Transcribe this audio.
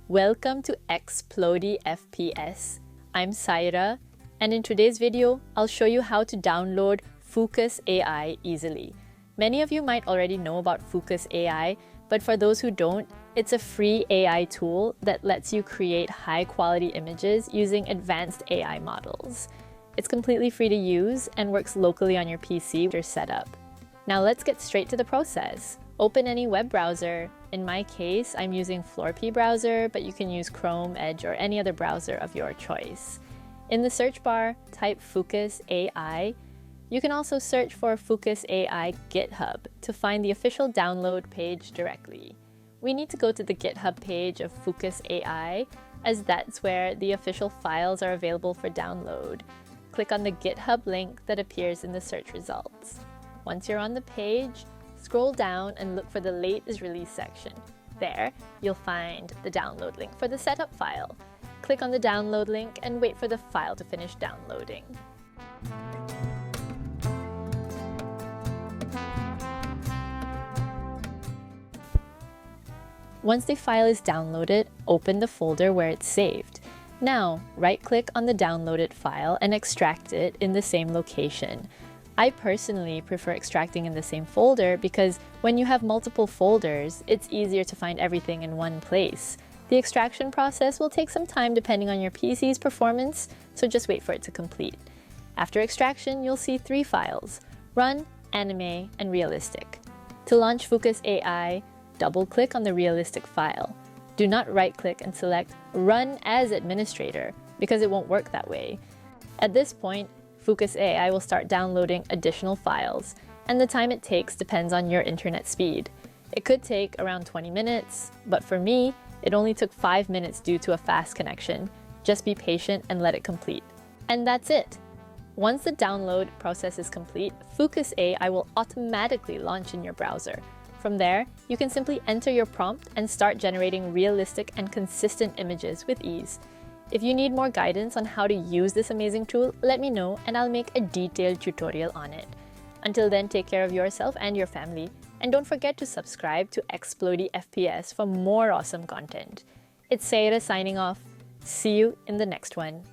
Welcome to Xplody FPS. I'm Saira, and in today's video, I'll show you how to download Foocus AI easily. Many of you might already know about Foocus AI, but for those who don't, it's a free AI tool that lets you create high-quality images using advanced AI models. It's completely free to use and works locally on your PC or setup. Now let's get straight to the process. Open any web browser. In my case, I'm using Florpy browser, but you can use Chrome, Edge, or any other browser of your choice. In the search bar, type Foocus AI. You can also search for Foocus AI GitHub to find the official download page directly. We need to go to the GitHub page of Foocus AI, as that's where the official files are available for download. Click on the GitHub link that appears in the search results. Once you're on the page, scroll down and look for the latest release section. There, you'll find the download link for the setup file. Click on the download link and wait for the file to finish downloading. Once the file is downloaded, open the folder where it's saved. Now, right-click on the downloaded file and extract it in the same location. I personally prefer extracting in the same folder because when you have multiple folders, it's easier to find everything in one place. The extraction process will take some time depending on your PC's performance, so just wait for it to complete. After extraction, you'll see 3 files: Run, Anime, and Realistic. To launch Foocus AI, double-click on the Realistic file. Do not right-click and select Run as Administrator because it won't work that way. At this point, Foocus AI will start downloading additional files, and the time it takes depends on your internet speed. It could take around 20 minutes, but for me, it only took 5 minutes due to a fast connection. Just be patient and let it complete. And that's it! Once the download process is complete, Foocus AI will automatically launch in your browser. From there, you can simply enter your prompt and start generating realistic and consistent images with ease. If you need more guidance on how to use this amazing tool, let me know and I'll make a detailed tutorial on it. Until then, take care of yourself and your family, and don't forget to subscribe to Xplody FPS for more awesome content. It's Saira signing off. See you in the next one.